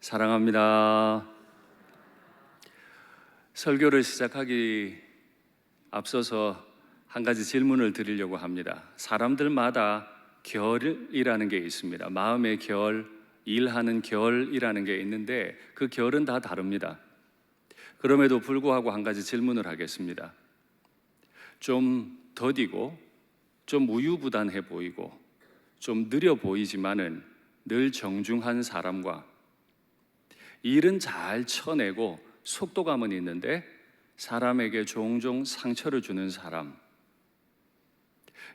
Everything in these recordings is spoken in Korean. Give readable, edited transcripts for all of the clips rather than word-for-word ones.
사랑합니다. 설교를 시작하기 앞서서 한 가지 질문을 드리려고 합니다. 사람들마다 결이라는 게 있습니다. 마음의 결, 일하는 결이라는 게 있는데 그 결은 다 다릅니다. 그럼에도 불구하고 한 가지 질문을 하겠습니다. 좀 더디고 좀 우유부단해 보이고 좀 느려 보이지만은 늘 정중한 사람과 일은 잘 쳐내고 속도감은 있는데 사람에게 종종 상처를 주는 사람,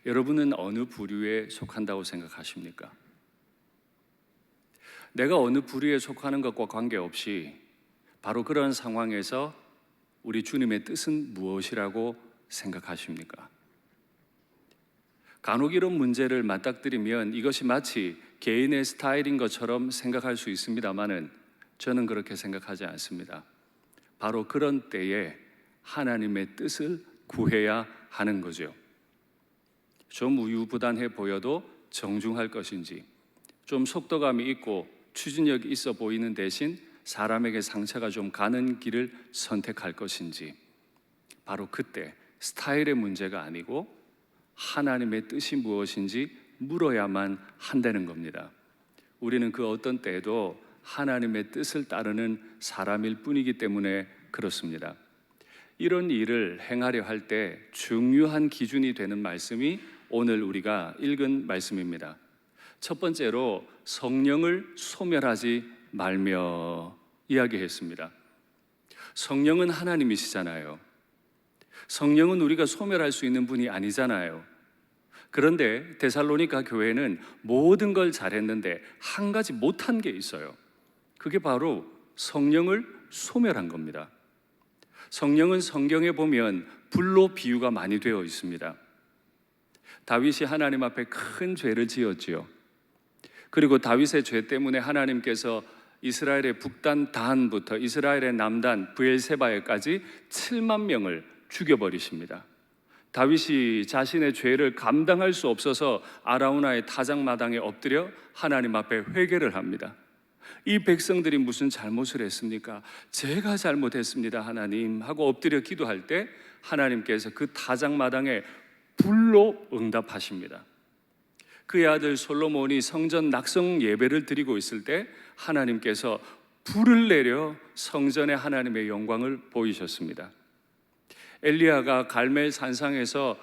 여러분은 어느 부류에 속한다고 생각하십니까? 내가 어느 부류에 속하는 것과 관계없이 바로 그런 상황에서 우리 주님의 뜻은 무엇이라고 생각하십니까? 간혹 이런 문제를 맞닥뜨리면 이것이 마치 개인의 스타일인 것처럼 생각할 수 있습니다만은 저는 그렇게 생각하지 않습니다. 바로 그런 때에 하나님의 뜻을 구해야 하는 거죠. 좀 우유부단해 보여도 정중할 것인지, 좀 속도감이 있고 추진력이 있어 보이는 대신 사람에게 상처가 좀 가는 길을 선택할 것인지, 바로 그때 스타일의 문제가 아니고 하나님의 뜻이 무엇인지 물어야만 한다는 겁니다. 우리는 그 어떤 때에도 하나님의 뜻을 따르는 사람일 뿐이기 때문에 그렇습니다. 이런 일을 행하려 할 때 중요한 기준이 되는 말씀이 오늘 우리가 읽은 말씀입니다. 첫 번째로 성령을 소멸하지 말며 이야기했습니다. 성령은 하나님이시잖아요. 성령은 우리가 소멸할 수 있는 분이 아니잖아요. 그런데 데살로니가 교회는 모든 걸 잘했는데 한 가지 못한 게 있어요. 그게 바로 성령을 소멸한 겁니다. 성령은 성경에 보면 불로 비유가 많이 되어 있습니다. 다윗이 하나님 앞에 큰 죄를 지었지요. 그리고 다윗의 죄 때문에 하나님께서 이스라엘의 북단 단부터 이스라엘의 남단 브엘세바에까지 7만 명을 죽여버리십니다. 다윗이 자신의 죄를 감당할 수 없어서 아라우나의 타작마당에 엎드려 하나님 앞에 회개를 합니다. 이 백성들이 무슨 잘못을 했습니까? 제가 잘못했습니다 하나님 하고 엎드려 기도할 때 하나님께서 그 타작마당에 불로 응답하십니다. 그의 아들 솔로몬이 성전 낙성 예배를 드리고 있을 때 하나님께서 불을 내려 성전에 하나님의 영광을 보이셨습니다. 엘리야가 갈멜 산상에서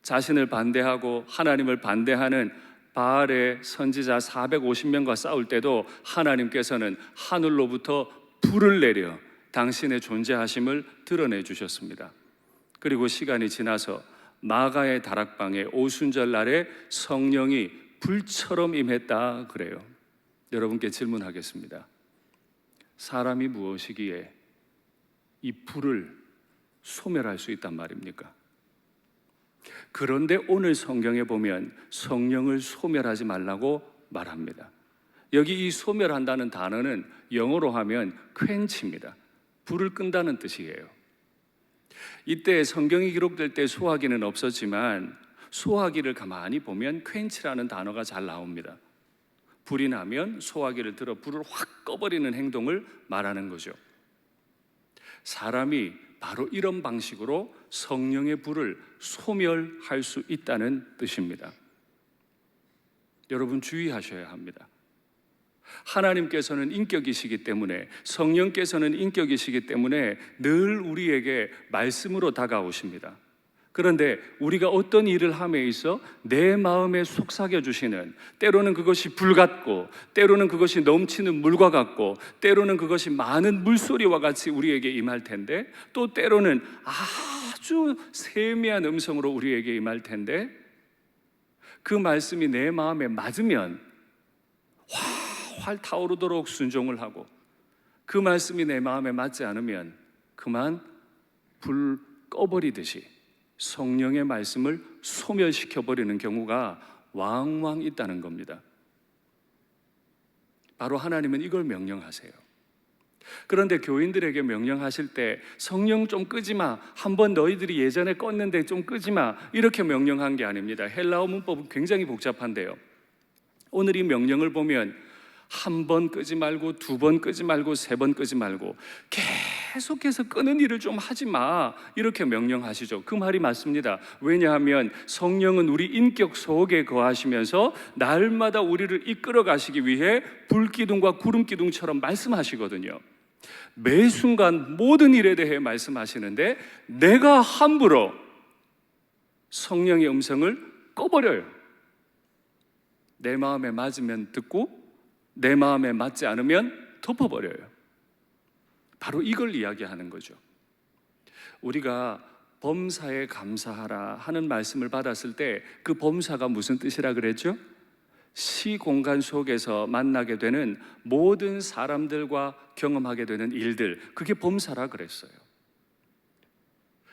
자신을 반대하고 하나님을 반대하는 바알의 선지자 450명과 싸울 때도 하나님께서는 하늘로부터 불을 내려 당신의 존재하심을 드러내 주셨습니다. 그리고 시간이 지나서 마가의 다락방에 오순절 날에 성령이 불처럼 임했다 그래요. 여러분께 질문하겠습니다. 사람이 무엇이기에 이 불을 소멸할 수 있단 말입니까? 그런데 오늘 성경에 보면 성령을 소멸하지 말라고 말합니다. 여기 이 소멸한다는 단어는 영어로 하면 quench입니다. 불을 끈다는 뜻이에요. 이때 성경이 기록될 때 소화기는 없었지만 소화기를 가만히 보면 quench라는 단어가 잘 나옵니다. 불이 나면 소화기를 들어 불을 확 꺼버리는 행동을 말하는 거죠. 사람이 바로 이런 방식으로 성령의 불을 소멸할 수 있다는 뜻입니다. 여러분 주의하셔야 합니다. 하나님께서는 인격이시기 때문에, 성령께서는 인격이시기 때문에 늘 우리에게 말씀으로 다가오십니다. 그런데 우리가 어떤 일을 함에 있어 내 마음에 속삭여 주시는, 때로는 그것이 불 같고 때로는 그것이 넘치는 물과 같고 때로는 그것이 많은 물소리와 같이 우리에게 임할 텐데 또 때로는 아주 세미한 음성으로 우리에게 임할 텐데 그 말씀이 내 마음에 맞으면 활활 타오르도록 순종을 하고 그 말씀이 내 마음에 맞지 않으면 그만 불 꺼버리듯이 성령의 말씀을 소멸시켜버리는 경우가 왕왕 있다는 겁니다. 바로 하나님은 이걸 명령하세요. 그런데 교인들에게 명령하실 때 성령 좀 끄지 마, 한번 너희들이 예전에 껐는데 좀 끄지 마, 이렇게 명령한 게 아닙니다. 헬라어 문법은 굉장히 복잡한데요, 오늘 이 명령을 보면 한 번 끄지 말고, 두 번 끄지 말고, 세 번 끄지 말고 계속해서 끄는 일을 좀 하지 마, 이렇게 명령하시죠. 그 말이 맞습니다. 왜냐하면 성령은 우리 인격 속에 거하시면서 날마다 우리를 이끌어 가시기 위해 불기둥과 구름기둥처럼 말씀하시거든요. 매 순간 모든 일에 대해 말씀하시는데 내가 함부로 성령의 음성을 꺼버려요. 내 마음에 맞으면 듣고 내 마음에 맞지 않으면 덮어버려요. 바로 이걸 이야기하는 거죠. 우리가 범사에 감사하라 하는 말씀을 받았을 때 그 범사가 무슨 뜻이라 그랬죠? 시공간 속에서 만나게 되는 모든 사람들과 경험하게 되는 일들, 그게 범사라 그랬어요.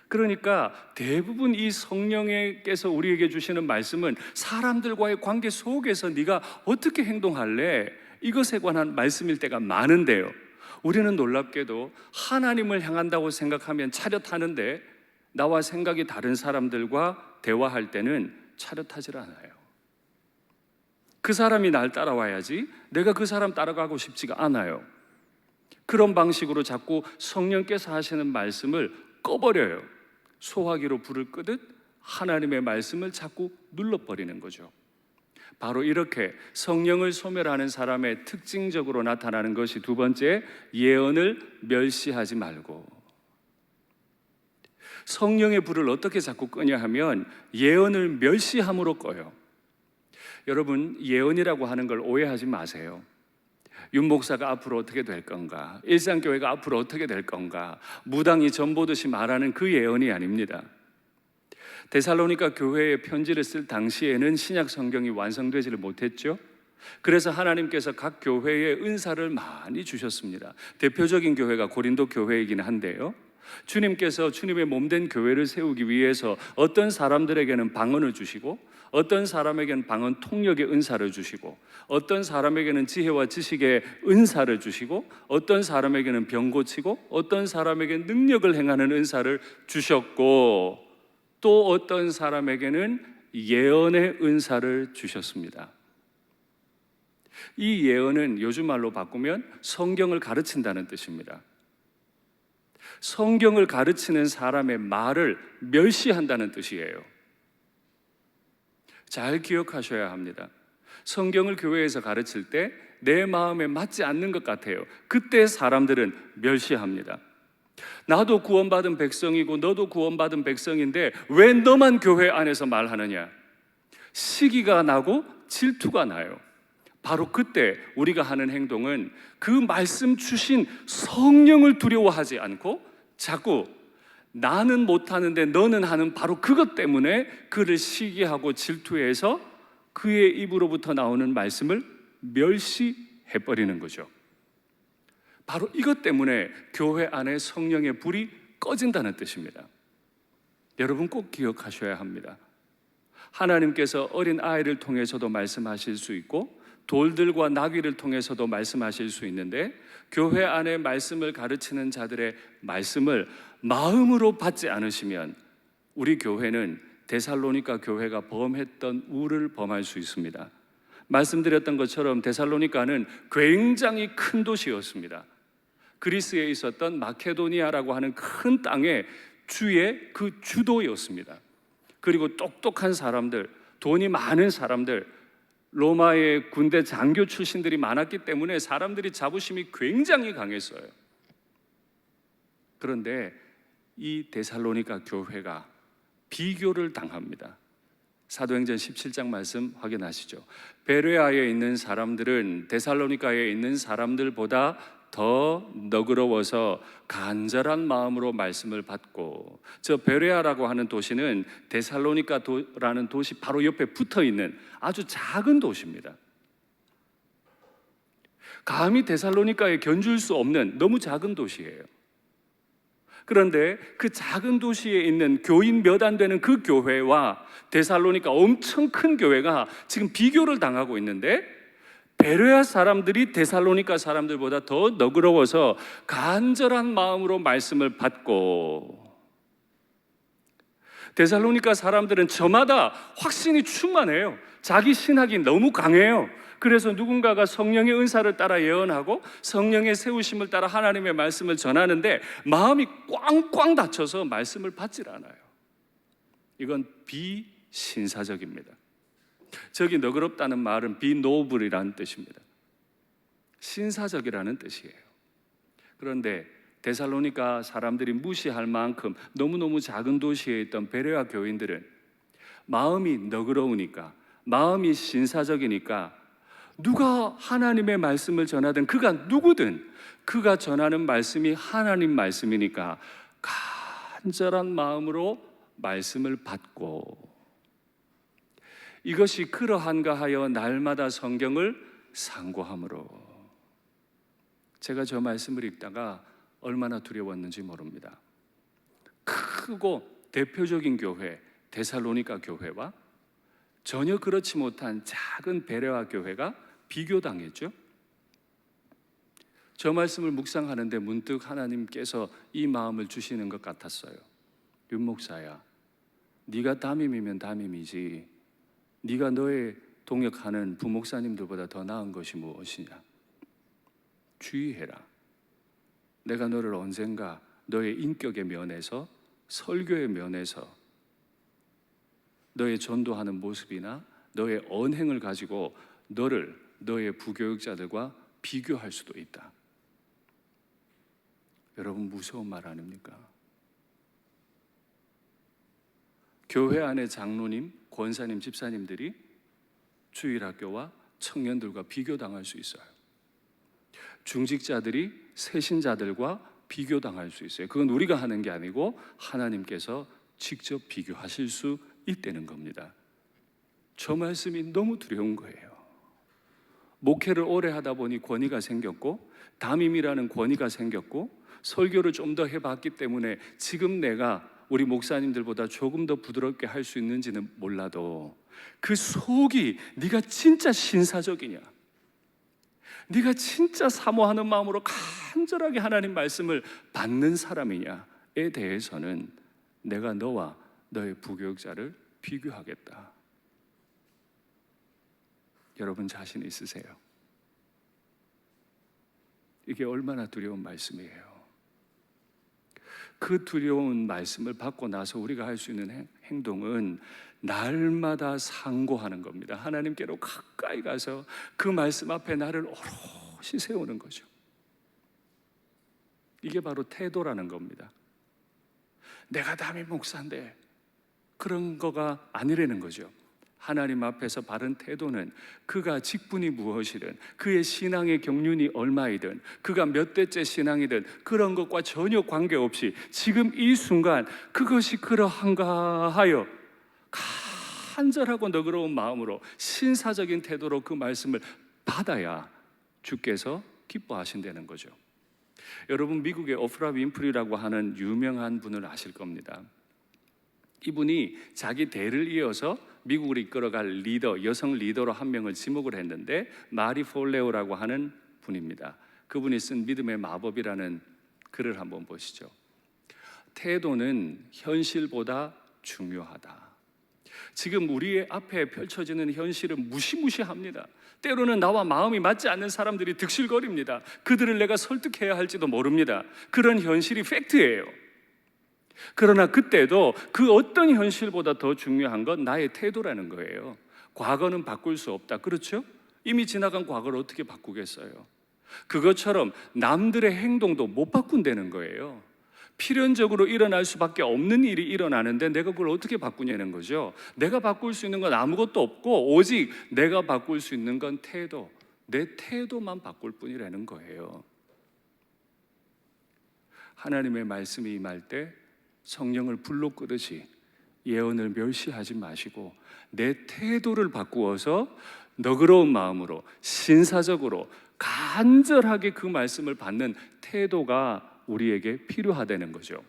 그러니까 대부분 이 성령께서 우리에게 주시는 말씀은 사람들과의 관계 속에서 네가 어떻게 행동할래? 이것에 관한 말씀일 때가 많은데요, 우리는 놀랍게도 하나님을 향한다고 생각하면 차렷하는데 나와 생각이 다른 사람들과 대화할 때는 차렷하질 않아요. 그 사람이 날 따라와야지 내가 그 사람 따라가고 싶지가 않아요. 그런 방식으로 자꾸 성령께서 하시는 말씀을 꺼버려요. 소화기로 불을 끄듯 하나님의 말씀을 자꾸 눌러버리는 거죠. 바로 이렇게 성령을 소멸하는 사람의 특징적으로 나타나는 것이 두 번째, 예언을 멸시하지 말고. 성령의 불을 어떻게 자꾸 끄냐 하면 예언을 멸시함으로 꺼요. 여러분, 예언이라고 하는 걸 오해하지 마세요. 윤 목사가 앞으로 어떻게 될 건가, 일상교회가 앞으로 어떻게 될 건가, 무당이 전보듯이 말하는 그 예언이 아닙니다. 데살로니가 교회에 편지를 쓸 당시에는 신약 성경이 완성되지를 못했죠. 그래서 하나님께서 각 교회에 은사를 많이 주셨습니다. 대표적인 교회가 고린도 교회이긴 한데요, 주님께서 주님의 몸된 교회를 세우기 위해서 어떤 사람들에게는 방언을 주시고, 어떤 사람에게는 방언 통역의 은사를 주시고, 어떤 사람에게는 지혜와 지식의 은사를 주시고, 어떤 사람에게는 병 고치고, 어떤 사람에게는 능력을 행하는 은사를 주셨고, 또 어떤 사람에게는 예언의 은사를 주셨습니다. 이 예언은 요즘 말로 바꾸면 성경을 가르친다는 뜻입니다. 성경을 가르치는 사람의 말을 멸시한다는 뜻이에요. 잘 기억하셔야 합니다. 성경을 교회에서 가르칠 때 내 마음에 맞지 않는 것 같아요. 그때 사람들은 멸시합니다. 나도 구원받은 백성이고 너도 구원받은 백성인데 왜 너만 교회 안에서 말하느냐? 시기가 나고 질투가 나요. 바로 그때 우리가 하는 행동은 그 말씀 주신 성령을 두려워하지 않고 자꾸 나는 못하는데 너는 하는 바로 그것 때문에 그를 시기하고 질투해서 그의 입으로부터 나오는 말씀을 멸시해버리는 거죠. 바로 이것 때문에 교회 안에 성령의 불이 꺼진다는 뜻입니다. 여러분 꼭 기억하셔야 합니다. 하나님께서 어린 아이를 통해서도 말씀하실 수 있고 돌들과 나귀를 통해서도 말씀하실 수 있는데, 교회 안에 말씀을 가르치는 자들의 말씀을 마음으로 받지 않으시면 우리 교회는 데살로니가 교회가 범했던 우를 범할 수 있습니다. 말씀드렸던 것처럼 데살로니가는 굉장히 큰 도시였습니다. 그리스에 있었던 마케도니아라고 하는 큰 땅의 주의 그 주도였습니다. 그리고 똑똑한 사람들, 돈이 많은 사람들, 로마의 군대 장교 출신들이 많았기 때문에 사람들이 자부심이 굉장히 강했어요. 그런데 이 데살로니가 교회가 비교를 당합니다. 사도행전 17장 말씀 확인하시죠. 베레아에 있는 사람들은 데살로니가에 있는 사람들보다 더 너그러워서 간절한 마음으로 말씀을 받고, 저 베레아라고 하는 도시는 데살로니가라는 도시 바로 옆에 붙어있는 아주 작은 도시입니다. 감히 데살로니가에 견줄 수 없는 너무 작은 도시예요. 그런데 그 작은 도시에 있는 교인 몇 안 되는 그 교회와 데살로니가 엄청 큰 교회가 지금 비교를 당하고 있는데, 베레아 사람들이 데살로니가 사람들보다 더 너그러워서 간절한 마음으로 말씀을 받고, 데살로니가 사람들은 저마다 확신이 충만해요. 자기 신학이 너무 강해요. 그래서 누군가가 성령의 은사를 따라 예언하고 성령의 세우심을 따라 하나님의 말씀을 전하는데 마음이 꽝꽝 닫혀서 말씀을 받질 않아요. 이건 비신사적입니다. 저기 너그럽다는 말은 비노블이라는 뜻입니다. 신사적이라는 뜻이에요. 그런데 데살로니가 사람들이 무시할 만큼 너무너무 작은 도시에 있던 베레아 교인들은 마음이 너그러우니까, 마음이 신사적이니까 누가 하나님의 말씀을 전하든, 그가 누구든 그가 전하는 말씀이 하나님 말씀이니까 간절한 마음으로 말씀을 받고, 이것이 그러한가 하여 날마다 성경을 상고함으로. 제가 저 말씀을 읽다가 얼마나 두려웠는지 모릅니다. 크고 대표적인 교회 데살로니가 교회와 전혀 그렇지 못한 작은 베레아 교회가 비교당했죠. 저 말씀을 묵상하는데 문득 하나님께서 이 마음을 주시는 것 같았어요. 윤 목사야, 네가 담임이면 담임이지 네가 너의 동역하는 부목사님들보다 더 나은 것이 무엇이냐. 주의해라. 내가 너를 언젠가 너의 인격의 면에서, 설교의 면에서, 너의 전도하는 모습이나 너의 언행을 가지고 너를 너의 부교육자들과 비교할 수도 있다. 여러분, 무서운 말 아닙니까? 교회 안의 장로님, 권사님, 집사님들이 주일학교와 청년들과 비교당할 수 있어요. 중직자들이 새신자들과 비교당할 수 있어요. 그건 우리가 하는 게 아니고 하나님께서 직접 비교하실 수 있다는 겁니다. 저 말씀이 너무 두려운 거예요. 목회를 오래 하다 보니 권위가 생겼고, 담임이라는 권위가 생겼고, 설교를 좀 더 해봤기 때문에 지금 내가 우리 목사님들보다 조금 더 부드럽게 할 수 있는지는 몰라도 그 속이 네가 진짜 신사적이냐, 네가 진짜 사모하는 마음으로 간절하게 하나님 말씀을 받는 사람이냐에 대해서는 내가 너와 너의 부교육자를 비교하겠다. 여러분 자신 있으세요? 이게 얼마나 두려운 말씀이에요. 그 두려운 말씀을 받고 나서 우리가 할 수 있는 행동은 날마다 상고하는 겁니다. 하나님께로 가까이 가서 그 말씀 앞에 나를 오롯이 세우는 거죠. 이게 바로 태도라는 겁니다. 내가 담임 목사인데 그런 거가 아니라는 거죠. 하나님 앞에서 바른 태도는 그가 직분이 무엇이든, 그의 신앙의 경륜이 얼마이든, 그가 몇 대째 신앙이든 그런 것과 전혀 관계없이 지금 이 순간 그것이 그러한가 하여 간절하고 너그러운 마음으로 신사적인 태도로 그 말씀을 받아야 주께서 기뻐하신다는 거죠. 여러분, 미국의 오프라 윈프리라고 하는 유명한 분을 아실 겁니다. 이분이 자기 대를 이어서 미국을 이끌어갈 리더, 여성 리더로 한 명을 지목을 했는데 마리 폴레오라고 하는 분입니다. 그분이 쓴 믿음의 마법이라는 글을 한번 보시죠. 태도는 현실보다 중요하다. 지금 우리의 앞에 펼쳐지는 현실은 무시무시합니다. 때로는 나와 마음이 맞지 않는 사람들이 득실거립니다. 그들을 내가 설득해야 할지도 모릅니다. 그런 현실이 팩트예요. 그러나 그때도 그 어떤 현실보다 더 중요한 건 나의 태도라는 거예요. 과거는 바꿀 수 없다. 그렇죠? 이미 지나간 과거를 어떻게 바꾸겠어요? 그것처럼 남들의 행동도 못 바꾼다는 거예요. 필연적으로 일어날 수밖에 없는 일이 일어나는데 내가 그걸 어떻게 바꾸냐는 거죠. 내가 바꿀 수 있는 건 아무것도 없고 오직 내가 바꿀 수 있는 건 태도, 내 태도만 바꿀 뿐이라는 거예요. 하나님의 말씀이 임할 때 성령을 불로 끄듯이 예언을 멸시하지 마시고 내 태도를 바꾸어서 너그러운 마음으로 신사적으로 간절하게 그 말씀을 받는 태도가 우리에게 필요하다는 거죠.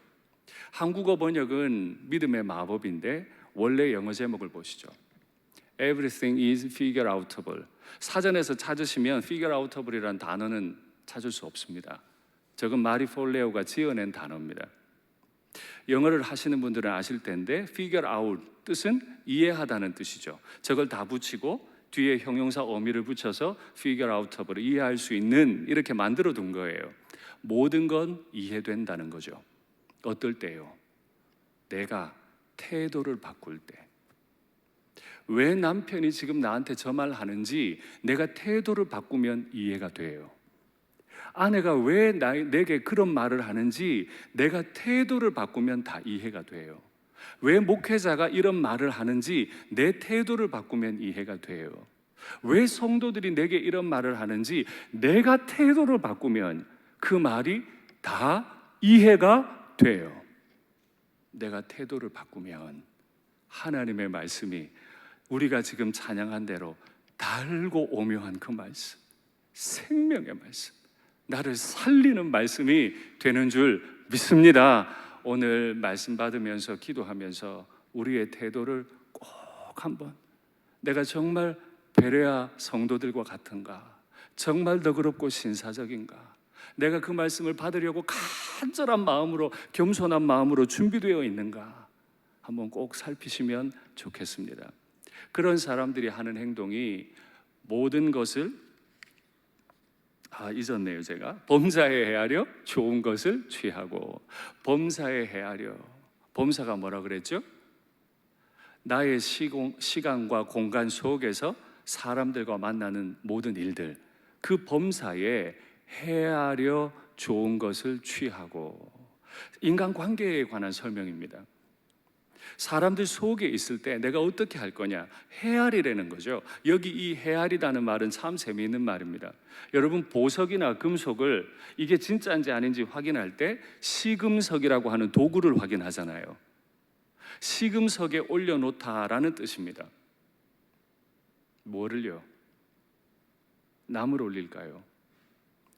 한국어 번역은 믿음의 마법인데 원래 영어 제목을 보시죠. Everything is figure outable. 사전에서 찾으시면 figure outable이라는 단어는 찾을 수 없습니다. 저건 마리 폴레오가 지어낸 단어입니다. 영어를 하시는 분들은 아실 텐데 figure out 뜻은 이해하다는 뜻이죠. 저걸 다 붙이고 뒤에 형용사 어미를 붙여서 figure out으로 이해할 수 있는 이렇게 만들어 둔 거예요. 모든 건 이해된다는 거죠. 어떨 때요? 내가 태도를 바꿀 때. 왜 남편이 지금 나한테 저 말 하는지 내가 태도를 바꾸면 이해가 돼요. 아내가 왜 내게 그런 말을 하는지 내가 태도를 바꾸면 다 이해가 돼요. 왜 목회자가 이런 말을 하는지 내 태도를 바꾸면 이해가 돼요. 왜 성도들이 내게 이런 말을 하는지 내가 태도를 바꾸면 그 말이 다 이해가 돼요. 내가 태도를 바꾸면 하나님의 말씀이 우리가 지금 찬양한 대로 달고 오묘한 그 말씀, 생명의 말씀, 나를 살리는 말씀이 되는 줄 믿습니다. 오늘 말씀 받으면서 기도하면서 우리의 태도를 꼭 한번, 내가 정말 베레아 성도들과 같은가? 정말 너그럽고 신사적인가? 내가 그 말씀을 받으려고 간절한 마음으로, 겸손한 마음으로 준비되어 있는가? 한번 꼭 살피시면 좋겠습니다. 그런 사람들이 하는 행동이 모든 것을 잊었네요. 제가 범사에 헤아려 좋은 것을 취하고, 범사에 헤아려, 범사가 뭐라 그랬죠? 나의 시간과 공간 속에서 사람들과 만나는 모든 일들, 그 범사에 헤아려 좋은 것을 취하고. 인간관계에 관한 설명입니다. 사람들 속에 있을 때 내가 어떻게 할 거냐, 헤아리라는 거죠. 여기 이 헤아리다는 말은 참 재미있는 말입니다. 여러분, 보석이나 금속을 이게 진짜인지 아닌지 확인할 때 시금석이라고 하는 도구를 확인하잖아요. 시금석에 올려놓다라는 뜻입니다. 뭐를요? 나무를 올릴까요?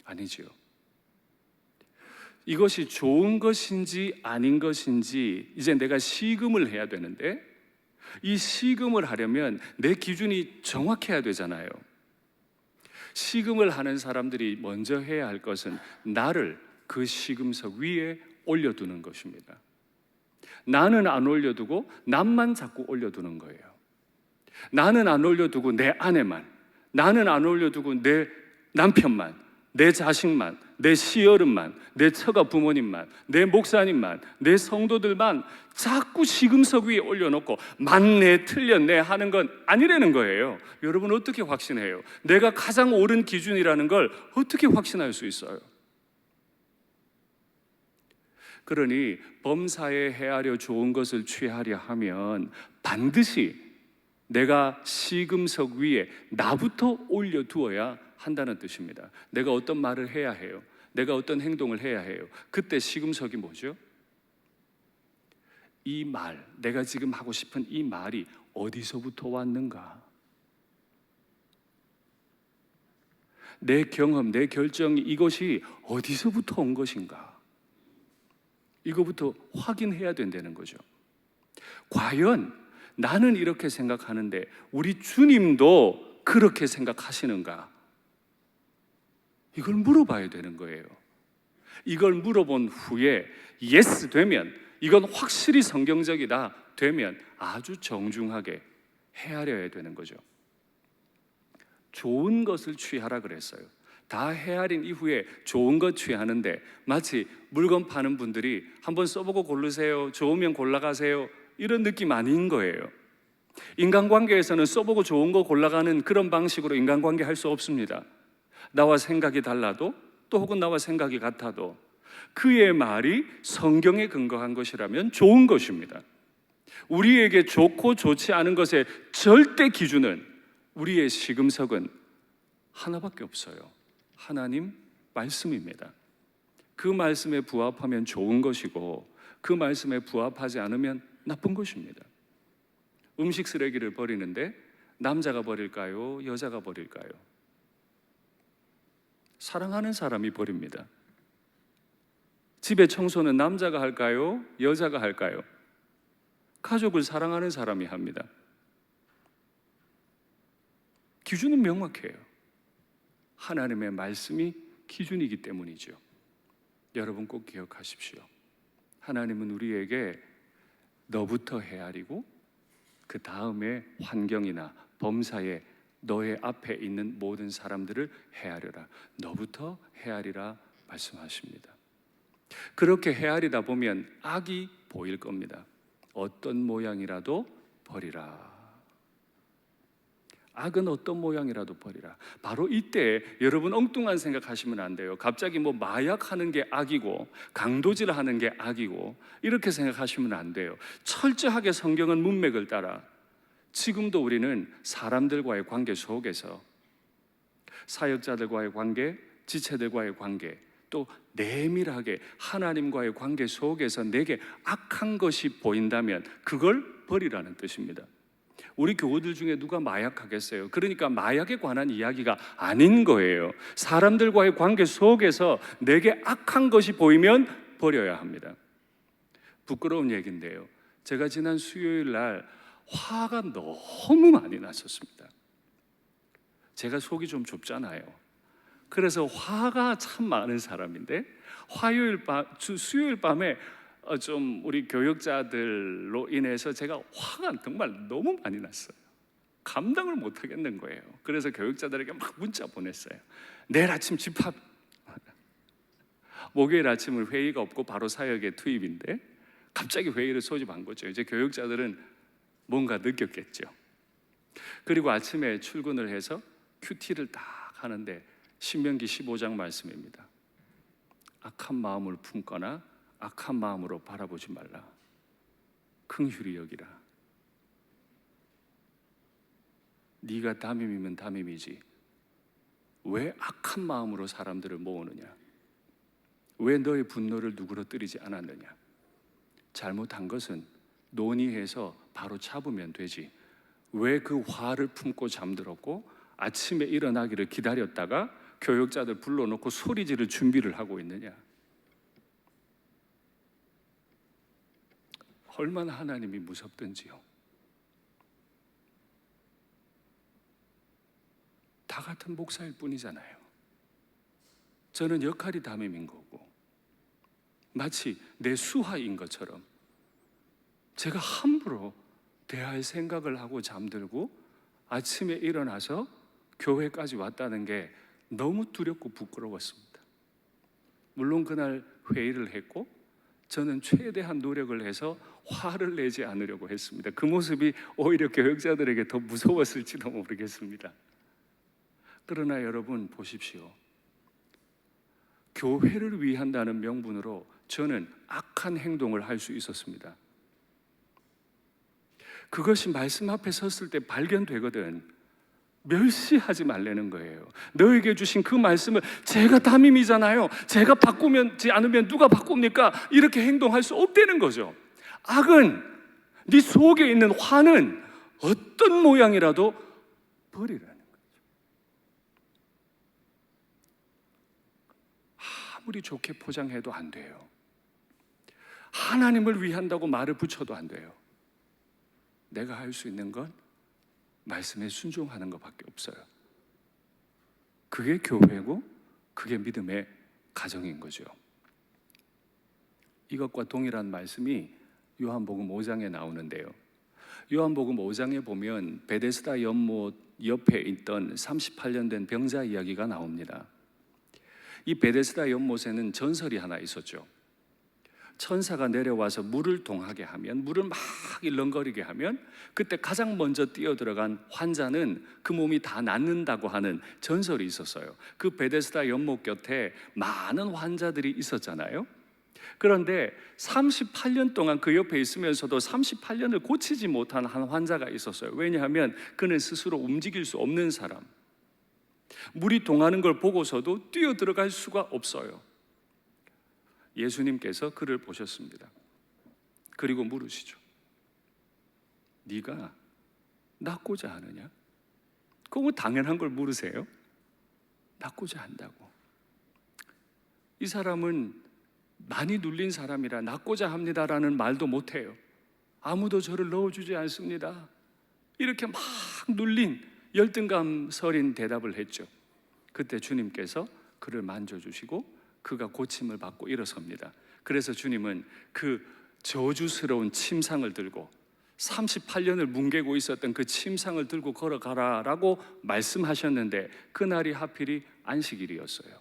아니지요. 이것이 좋은 것인지 아닌 것인지 이제 내가 시금을 해야 되는데, 이 시금을 하려면 내 기준이 정확해야 되잖아요. 시금을 하는 사람들이 먼저 해야 할 것은 나를 그 시금석 위에 올려두는 것입니다. 나는 안 올려두고 남만 자꾸 올려두는 거예요. 나는 안 올려두고 내 아내만, 나는 안 올려두고 내 남편만, 내 자식만, 내 시어른만, 내 처가 부모님만, 내 목사님만, 내 성도들만 자꾸 시금석 위에 올려놓고 맞네 틀렸네 하는 건 아니라는 거예요. 여러분, 어떻게 확신해요? 내가 가장 옳은 기준이라는 걸 어떻게 확신할 수 있어요? 그러니 범사에 헤아려 좋은 것을 취하려 하면 반드시 내가 시금석 위에 나부터 올려두어야 한다는 뜻입니다. 내가 어떤 말을 해야 해요? 내가 어떤 행동을 해야 해요? 그때 시금석이 뭐죠? 이 말, 내가 지금 하고 싶은 이 말이 어디서부터 왔는가? 내 경험, 내 결정이 이것이 어디서부터 온 것인가? 이거부터 확인해야 된다는 거죠. 과연 나는 이렇게 생각하는데 우리 주님도 그렇게 생각하시는가? 이걸 물어봐야 되는 거예요. 이걸 물어본 후에 예스 되면, 이건 확실히 성경적이다 되면 아주 정중하게 헤아려야 되는 거죠. 좋은 것을 취하라 그랬어요. 다 헤아린 이후에 좋은 것 취하는데 마치 물건 파는 분들이 한번 써보고 고르세요, 좋으면 골라가세요, 이런 느낌 아닌 거예요. 인간관계에서는 써보고 좋은 거 골라가는 그런 방식으로 인간관계 할 수 없습니다. 나와 생각이 달라도, 또 혹은 나와 생각이 같아도 그의 말이 성경에 근거한 것이라면 좋은 것입니다. 우리에게 좋고 좋지 않은 것의 절대 기준은, 우리의 시금석은 하나밖에 없어요. 하나님 말씀입니다. 그 말씀에 부합하면 좋은 것이고 그 말씀에 부합하지 않으면 나쁜 것입니다. 음식 쓰레기를 버리는데 남자가 버릴까요? 여자가 버릴까요? 사랑하는 사람이 버립니다. 집에 청소는 남자가 할까요? 여자가 할까요? 가족을 사랑하는 사람이 합니다. 기준은 명확해요. 하나님의 말씀이 기준이기 때문이죠. 여러분 꼭 기억하십시오. 하나님은 우리에게 너부터 헤아리고 그 다음에 환경이나 범사에 너의 앞에 있는 모든 사람들을 헤아려라. 너부터 헤아리라 말씀하십니다. 그렇게 헤아리다 보면 악이 보일 겁니다. 어떤 모양이라도 버리라. 악은 어떤 모양이라도 버리라. 바로 이때 여러분 엉뚱한 생각하시면 안 돼요. 갑자기 뭐 마약하는 게 악이고 강도질하는 게 악이고 이렇게 생각하시면 안 돼요. 철저하게 성경은 문맥을 따라 지금도 우리는 사람들과의 관계 속에서 사역자들과의 관계, 지체들과의 관계, 또 내밀하게 하나님과의 관계 속에서 내게 악한 것이 보인다면 그걸 버리라는 뜻입니다. 우리 교우들 중에 누가 마약하겠어요? 그러니까 마약에 관한 이야기가 아닌 거예요. 사람들과의 관계 속에서 내게 악한 것이 보이면 버려야 합니다. 부끄러운 얘기인데요, 제가 지난 수요일 날 화가 너무 많이 났었습니다. 제가 속이 좀 좁잖아요. 그래서 화가 참 많은 사람인데 수요일 밤에 좀 우리 교역자들로 인해서 제가 화가 정말 너무 많이 났어요. 감당을 못 하겠는 거예요. 그래서 교역자들에게 막 문자 보냈어요. 내일 아침 집합. 목요일 아침은 회의가 없고 바로 사역에 투입인데 갑자기 회의를 소집한 거죠. 이제 교역자들은 뭔가 느꼈겠죠. 그리고 아침에 출근을 해서 큐티를 딱 하는데 신명기 15장 말씀입니다. 악한 마음을 품거나 악한 마음으로 바라보지 말라. 긍휼히 여기라. 네가 담임이면 담임이지 왜 악한 마음으로 사람들을 모으느냐? 왜 너의 분노를 누그러뜨리지 않았느냐? 잘못한 것은 논의해서 바로 잡으면 되지 왜 그 화를 품고 잠들었고 아침에 일어나기를 기다렸다가 교역자들 불러놓고 소리 지를 준비를 하고 있느냐? 얼마나 하나님이 무섭든지요. 다 같은 목사일 뿐이잖아요. 저는 역할이 담임인 거고 마치 내 수하인 것처럼 제가 함부로 대할 생각을 하고 잠들고 아침에 일어나서 교회까지 왔다는 게 너무 두렵고 부끄러웠습니다. 물론 그날 회의를 했고 저는 최대한 노력을 해서 화를 내지 않으려고 했습니다. 그 모습이 오히려 교역자들에게 더 무서웠을지도 모르겠습니다. 그러나 여러분 보십시오. 교회를 위한다는 명분으로 저는 악한 행동을 할 수 있었습니다. 그것이 말씀 앞에 섰을 때 발견되거든. 멸시하지 말라는 거예요. 너에게 주신 그 말씀을 제가 담임이잖아요. 제가 바꾸지 않으면 누가 바꿉니까? 이렇게 행동할 수 없다는 거죠. 악은 네 속에 있는 화는 어떤 모양이라도 버리라는 거죠. 아무리 좋게 포장해도 안 돼요. 하나님을 위한다고 말을 붙여도 안 돼요. 내가 할 수 있는 건 말씀에 순종하는 것밖에 없어요. 그게 교회고 그게 믿음의 가정인 거죠. 이것과 동일한 말씀이 요한복음 5장에 나오는데요. 요한복음 5장에 보면 베데스다 연못 옆에 있던 38년 된 병자 이야기가 나옵니다. 이 베데스다 연못에는 전설이 하나 있었죠. 천사가 내려와서 물을 동하게 하면, 물을 막 일렁거리게 하면 그때 가장 먼저 뛰어들어간 환자는 그 몸이 다 낫는다고 하는 전설이 있었어요. 그 베데스다 연못 곁에 많은 환자들이 있었잖아요. 그런데 38년 동안 그 옆에 있으면서도 38년을 고치지 못한 한 환자가 있었어요. 왜냐하면 그는 스스로 움직일 수 없는 사람, 물이 동하는 걸 보고서도 뛰어들어갈 수가 없어요. 예수님께서 그를 보셨습니다. 그리고 물으시죠. 네가 낫고자 하느냐? 그거 뭐 당연한 걸 물으세요? 낫고자 한다고. 이 사람은 많이 눌린 사람이라 낫고자 합니다라는 말도 못해요. 아무도 저를 넣어주지 않습니다. 이렇게 막 눌린 열등감 서린 대답을 했죠. 그때 주님께서 그를 만져주시고 그가 고침을 받고 일어섭니다. 그래서 주님은 그 저주스러운 침상을 들고 38년을 뭉개고 있었던 그 침상을 들고 걸어가라라고 말씀하셨는데 그날이 하필이 안식일이었어요.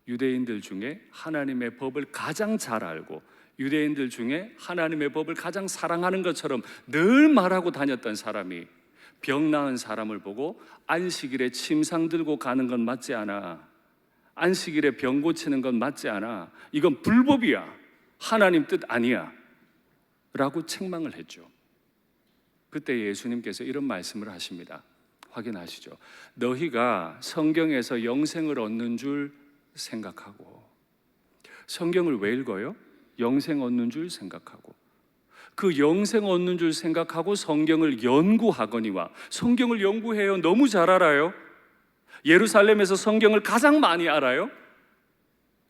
유대인들 중에 하나님의 법을 가장 잘 알고 유대인들 중에 하나님의 법을 가장 사랑하는 것처럼 늘 말하고 다녔던 사람이 병 나은 사람을 보고 안식일에 침상 들고 가는 건 맞지 않아, 안식일에 병 고치는 건 맞지 않아, 이건 불법이야, 하나님 뜻 아니야 라고 책망을 했죠. 그때 예수님께서 이런 말씀을 하십니다. 확인하시죠. 너희가 성경에서 영생을 얻는 줄 생각하고, 성경을 왜 읽어요? 영생 얻는 줄 생각하고, 그 영생 얻는 줄 생각하고 성경을 연구하거니와, 성경을 연구해요. 너무 잘 알아요. 예루살렘에서 성경을 가장 많이 알아요.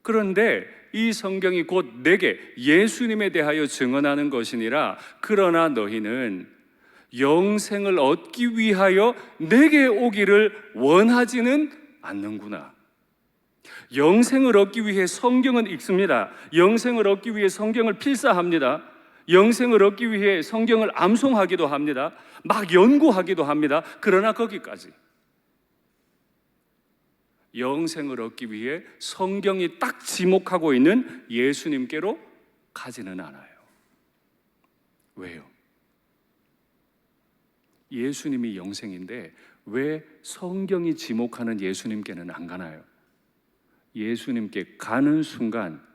그런데 이 성경이 곧 내게 예수님에 대하여 증언하는 것이니라. 그러나 너희는 영생을 얻기 위하여 내게 오기를 원하지는 않는구나. 영생을 얻기 위해 성경은 읽습니다. 영생을 얻기 위해 성경을 필사합니다. 영생을 얻기 위해 성경을 암송하기도 합니다. 막 연구하기도 합니다. 그러나 거기까지. 영생을 얻기 위해 성경이 딱 지목하고 있는 예수님께로 가지는 않아요. 왜요? 예수님이 영생인데 왜 성경이 지목하는 예수님께는 안 가나요? 예수님께 가는 순간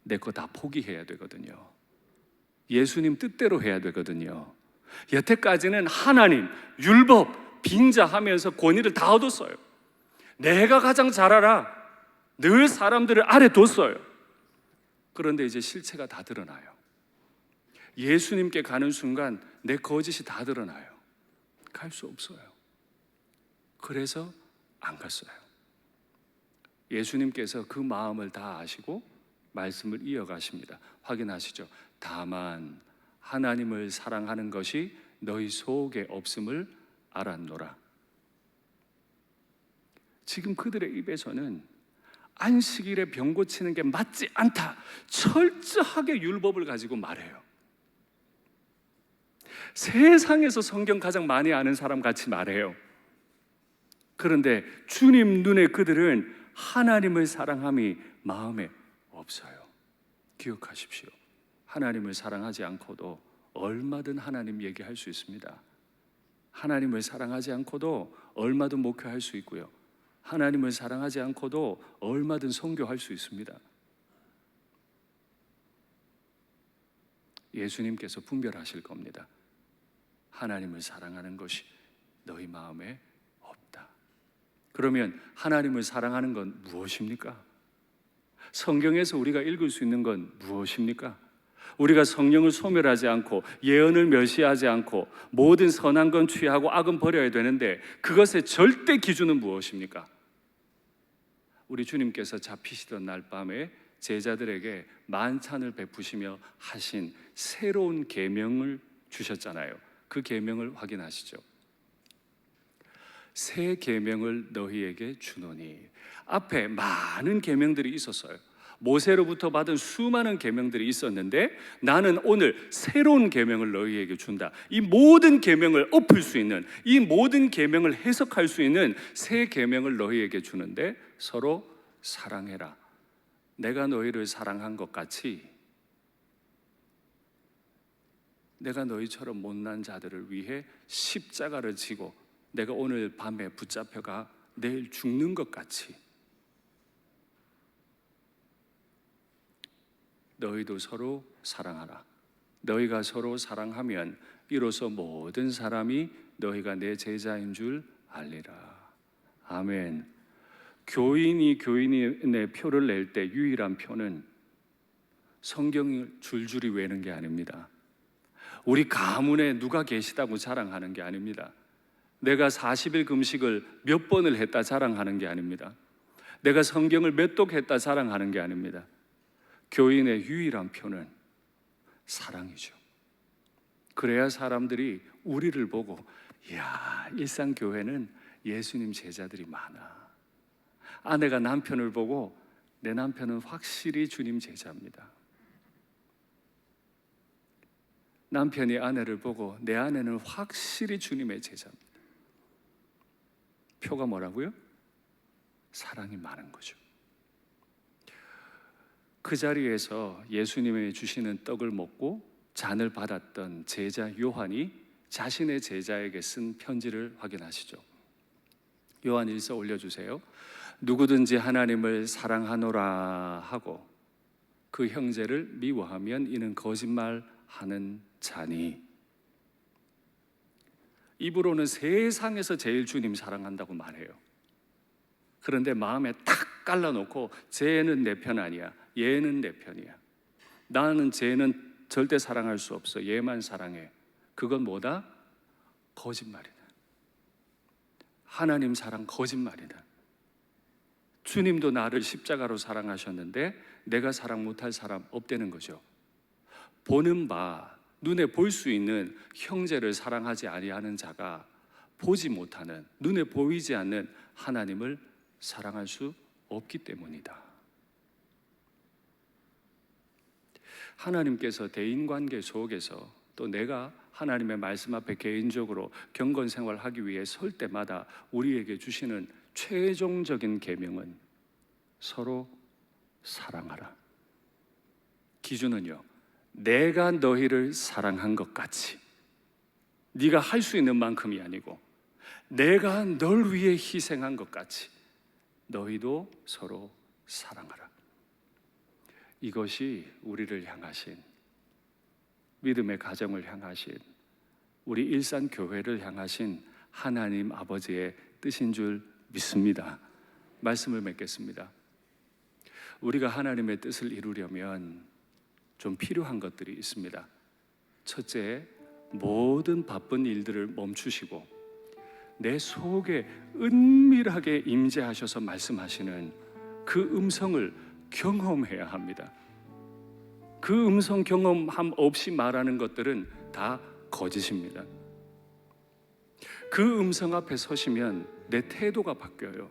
내 거 다 포기해야 되거든요. 예수님 뜻대로 해야 되거든요. 여태까지는 하나님, 율법, 빈자하면서 권위를 다 얻었어요. 내가 가장 잘 알아. 늘 사람들을 아래 뒀어요. 그런데 이제 실체가 다 드러나요. 예수님께 가는 순간 내 거짓이 다 드러나요. 갈 수 없어요. 그래서 안 갔어요. 예수님께서 그 마음을 다 아시고 말씀을 이어가십니다. 확인하시죠. 다만 하나님을 사랑하는 것이 너희 속에 없음을 알았노라. 지금 그들의 입에서는 안식일에 병 고치는 게 맞지 않다, 철저하게 율법을 가지고 말해요. 세상에서 성경 가장 많이 아는 사람 같이 말해요. 그런데 주님 눈에 그들은 하나님을 사랑함이 마음에 없어요. 기억하십시오. 하나님을 사랑하지 않고도 얼마든 하나님 얘기할 수 있습니다. 하나님을 사랑하지 않고도 얼마든 목회할 수 있고요. 하나님을 사랑하지 않고도 얼마든 선교할 수 있습니다. 예수님께서 분별하실 겁니다. 하나님을 사랑하는 것이 너희 마음에 없다. 그러면 하나님을 사랑하는 건 무엇입니까? 성경에서 우리가 읽을 수 있는 건 무엇입니까? 우리가 성령을 소멸하지 않고 예언을 멸시하지 않고 모든 선한 건 취하고 악은 버려야 되는데 그것의 절대 기준은 무엇입니까? 우리 주님께서 잡히시던 날 밤에 제자들에게 만찬을 베푸시며 하신 새로운 계명을 주셨잖아요. 그 계명을 확인하시죠. 새 계명을 너희에게 주노니. 앞에 많은 계명들이 있었어요. 모세로부터 받은 수많은 계명들이 있었는데 나는 오늘 새로운 계명을 너희에게 준다. 이 모든 계명을 엎을 수 있는, 이 모든 계명을 해석할 수 있는 새 계명을 너희에게 주는데 서로 사랑해라. 내가 너희를 사랑한 것 같이 내가 너희처럼 못난 자들을 위해 십자가를 지고 내가 오늘 밤에 붙잡혀가 내일 죽는 것 같이 너희도 서로 사랑하라. 너희가 서로 사랑하면 이로써 모든 사람이 너희가 내 제자인 줄 알리라. 아멘. 교인이 교인의 표를 낼 때 유일한 표는 성경을 줄줄이 외는 게 아닙니다. 우리 가문에 누가 계시다고 자랑하는 게 아닙니다. 내가 40일 금식을 몇 번을 했다 자랑하는 게 아닙니다. 내가 성경을 몇 독했다 자랑하는 게 아닙니다. 교인의 유일한 표는 사랑이죠. 그래야 사람들이 우리를 보고 이야, 일상교회는 예수님 제자들이 많아. 아내가 남편을 보고 내 남편은 확실히 주님 제자입니다. 남편이 아내를 보고 내 아내는 확실히 주님의 제자입니다. 표가 뭐라고요? 사랑이 많은 거죠. 그 자리에서 예수님이 주시는 떡을 먹고 잔을 받았던 제자 요한이 자신의 제자에게 쓴 편지를 확인하시죠. 요한 1서 올려주세요. 누구든지 하나님을 사랑하노라 하고 그 형제를 미워하면 이는 거짓말하는 자니. 입으로는 세상에서 제일 주님 사랑한다고 말해요. 그런데 마음에 탁 깔라놓고 쟤는 내 편 아니야, 얘는 내 편이야, 나는 쟤는 절대 사랑할 수 없어, 얘만 사랑해. 그건 뭐다? 거짓말이다. 하나님 사랑 거짓말이다. 주님도 나를 십자가로 사랑하셨는데 내가 사랑 못할 사람 없다는 거죠. 보는 바, 눈에 볼 수 있는 형제를 사랑하지 아니하는 자가 보지 못하는, 눈에 보이지 않는 하나님을 사랑할 수 없기 때문이다. 하나님께서 대인관계 속에서 또 내가 하나님의 말씀 앞에 개인적으로 경건 생활하기 위해 설 때마다 우리에게 주시는 최종적인 계명은 서로 사랑하라. 기준은요, 내가 너희를 사랑한 것 같이, 네가 할 수 있는 만큼이 아니고 내가 널 위해 희생한 것 같이 너희도 서로 사랑하라. 이것이 우리를 향하신, 믿음의 가정을 향하신, 우리 일산교회를 향하신 하나님 아버지의 뜻인 줄 믿습니다. 말씀을 맺겠습니다. 우리가 하나님의 뜻을 이루려면 좀 필요한 것들이 있습니다. 첫째, 모든 바쁜 일들을 멈추시고 내 속에 은밀하게 임재하셔서 말씀하시는 그 음성을 경험해야 합니다. 그 음성 경험함 없이 말하는 것들은 다 거짓입니다. 그 음성 앞에 서시면 내 태도가 바뀌어요.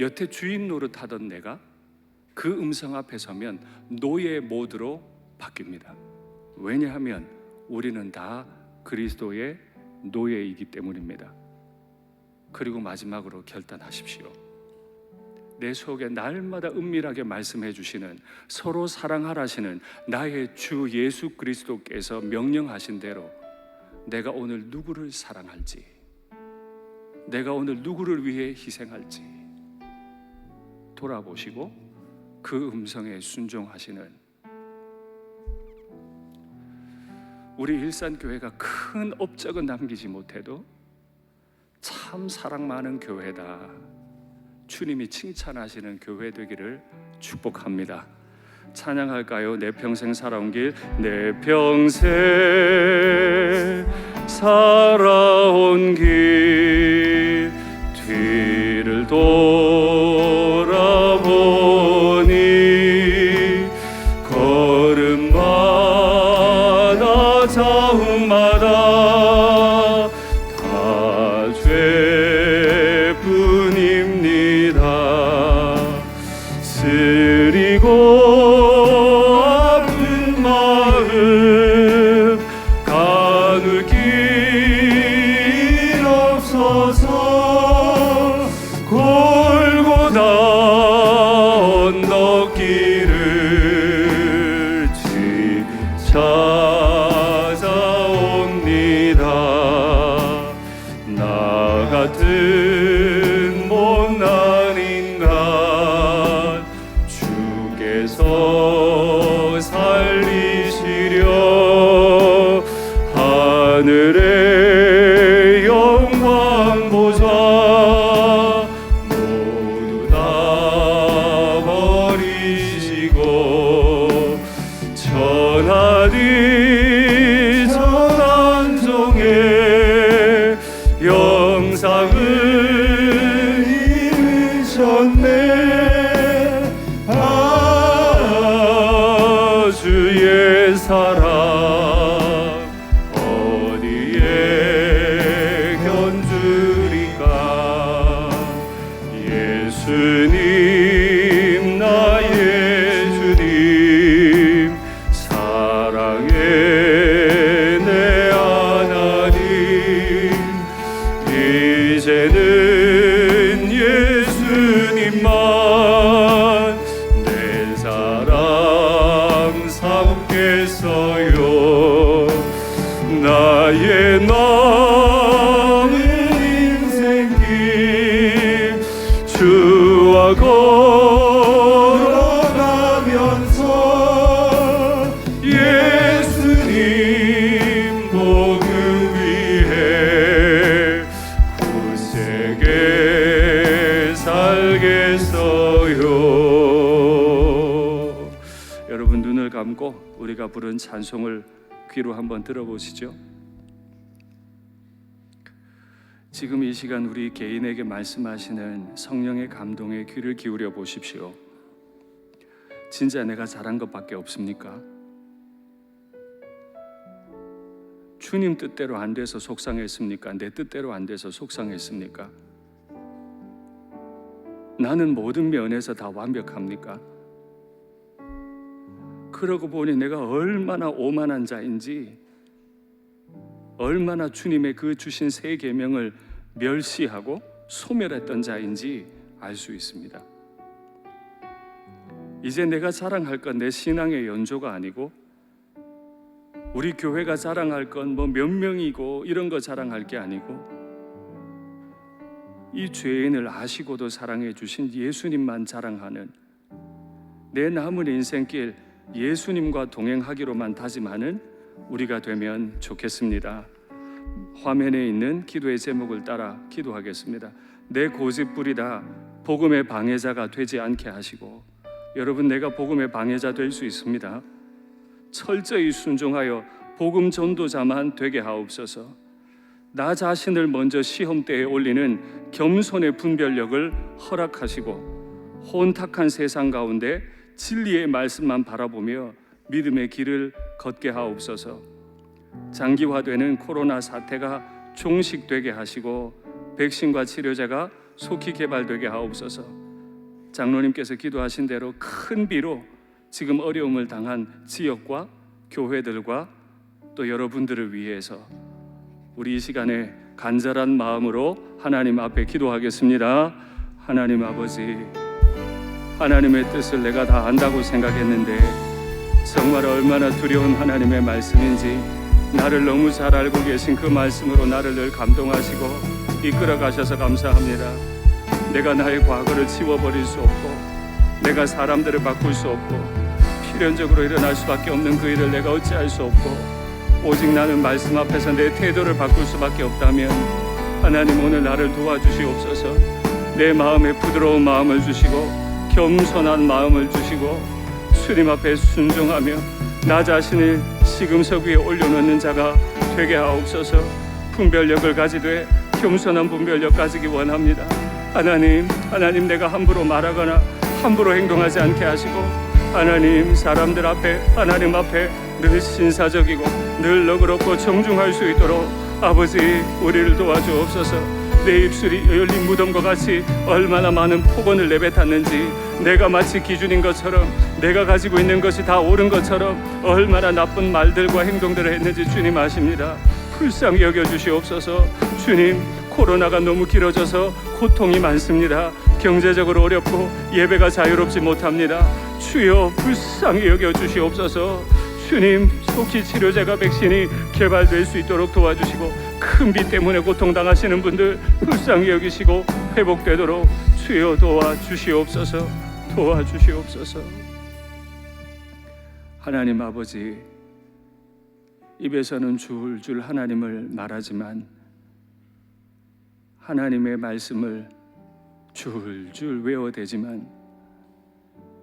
여태 주인 노릇하던 내가 그 음성 앞에 서면 노예 모드로 바뀝니다. 왜냐하면 우리는 다 그리스도의 노예이기 때문입니다. 그리고 마지막으로 결단하십시오. 내 속에 날마다 은밀하게 말씀해 주시는, 서로 사랑하라시는 나의 주 예수 그리스도께서 명령하신 대로 내가 오늘 누구를 사랑할지, 내가 오늘 누구를 위해 희생할지 돌아보시고 그 음성에 순종하시는 우리 일산교회가 큰 업적은 남기지 못해도 참 사랑 많은 교회다, 주님이 칭찬하시는 교회 되기를 축복합니다. 찬양할까요? 내 평생 살아온 길, 내 평생 살아온 길 뒤를 돌아보니 걸음마다 자음마다 다 죄뿐입니다. 쓰리고 아픈 마음 가눌 길 없어서 골고다 언덕길을 찾아옵니다. 나 같은 못난 인간 주께서 살리시려 하늘의 영광 보좌 모두 다 버리시고 전하디 전한종의 영상을 이루셨네. 주의 사랑 어디에 나의 남은 인생길 주와 걸어가면서 예수님 복음 위해 굳세게 살겠어요. 여러분 눈을 감고 우리가 부른 찬송을 귀로 한번 들어보시죠. 지금 이 시간 우리 개인에게 말씀하시는 성령의 감동에 귀를 기울여 보십시오. 진짜 내가 잘한 것밖에 없습니까? 주님 뜻대로 안 돼서 속상했습니까? 내 뜻대로 안 돼서 속상했습니까? 나는 모든 면에서 다 완벽합니까? 그러고 보니 내가 얼마나 오만한 자인지, 얼마나 주님의 그 주신 새 계명을 멸시하고 소멸했던 자인지 알 수 있습니다. 이제 내가 자랑할 건 내 신앙의 연조가 아니고, 우리 교회가 자랑할 건 뭐 몇 명이고 이런 거 자랑할 게 아니고, 이 죄인을 아시고도 사랑해 주신 예수님만 자랑하는, 내 남은 인생길 예수님과 동행하기로만 다짐하는 우리가 되면 좋겠습니다. 화면에 있는 기도의 제목을 따라 기도하겠습니다. 내 고집부리다 복음의 방해자가 되지 않게 하시고, 여러분 내가 복음의 방해자 될 수 있습니다. 철저히 순종하여 복음 전도자만 되게 하옵소서. 나 자신을 먼저 시험대에 올리는 겸손의 분별력을 허락하시고, 혼탁한 세상 가운데 진리의 말씀만 바라보며 믿음의 길을 걷게 하옵소서. 장기화되는 코로나 사태가 종식되게 하시고 백신과 치료제가 속히 개발되게 하옵소서. 장로님께서 기도하신 대로 큰 비로 지금 어려움을 당한 지역과 교회들과 또 여러분들을 위해서 우리 이 시간에 간절한 마음으로 하나님 앞에 기도하겠습니다. 하나님 아버지, 하나님의 뜻을 내가 다 안다고 생각했는데 정말 얼마나 두려운 하나님의 말씀인지, 나를 너무 잘 알고 계신 그 말씀으로 나를 늘 감동하시고 이끌어 가셔서 감사합니다. 내가 나의 과거를 지워버릴 수 없고, 내가 사람들을 바꿀 수 없고, 필연적으로 일어날 수밖에 없는 그 일을 내가 어찌할 수 없고, 오직 나는 말씀 앞에서 내 태도를 바꿀 수밖에 없다면 하나님 오늘 나를 도와주시옵소서. 내 마음에 부드러운 마음을 주시고 겸손한 마음을 주시고 주님 앞에 순종하며 나 자신을 시금석 위에 올려놓는 자가 되게 하옵소서. 분별력을 가지되 겸손한 분별력 가지기 원합니다. 하나님 내가 함부로 말하거나 함부로 행동하지 않게 하시고, 하나님 사람들 앞에, 하나님 앞에 늘 신사적이고 늘 너그럽고 정중할 수 있도록 아버지 우리를 도와주옵소서. 내 입술이 열린 무덤과 같이 얼마나 많은 폭언을 내뱉었는지, 내가 마치 기준인 것처럼, 내가 가지고 있는 것이 다 옳은 것처럼 얼마나 나쁜 말들과 행동들을 했는지 주님 아십니다. 불쌍히 여겨주시옵소서. 주님, 코로나가 너무 길어져서 고통이 많습니다. 경제적으로 어렵고 예배가 자유롭지 못합니다. 주여 불쌍히 여겨주시옵소서. 주님, 속히 치료제가 백신이 개발될 수 있도록 도와주시고, 큰 비 때문에 고통당하시는 분들 불쌍히 여기시고 회복되도록 주여 도와주시옵소서. 도와주시옵소서. 하나님 아버지, 입에서는 줄줄 하나님을 말하지만 하나님의 말씀을 줄줄 외워대지만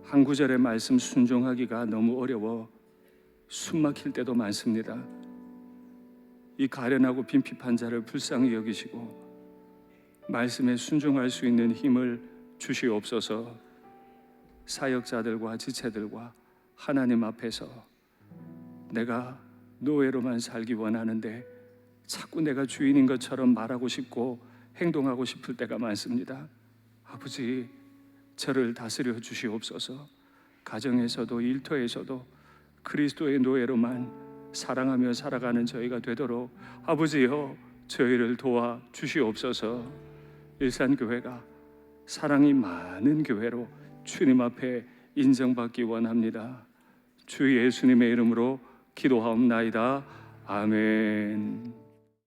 한 구절의 말씀 순종하기가 너무 어려워 숨 막힐 때도 많습니다. 이 가련하고 빈핍한 자를 불쌍히 여기시고 말씀에 순종할 수 있는 힘을 주시옵소서. 사역자들과 지체들과 하나님 앞에서 내가 노예로만 살기 원하는데 자꾸 내가 주인인 것처럼 말하고 싶고 행동하고 싶을 때가 많습니다. 아버지, 저를 다스려 주시옵소서. 가정에서도 일터에서도 그리스도의 노예로만 사랑하며 살아가는 저희가 되도록 아버지여 저희를 도와 주시옵소서. 일산교회가 사랑이 많은 교회로 주님 앞에 인정받기 원합니다. 주 예수님의 이름으로 기도하옵나이다. 아멘.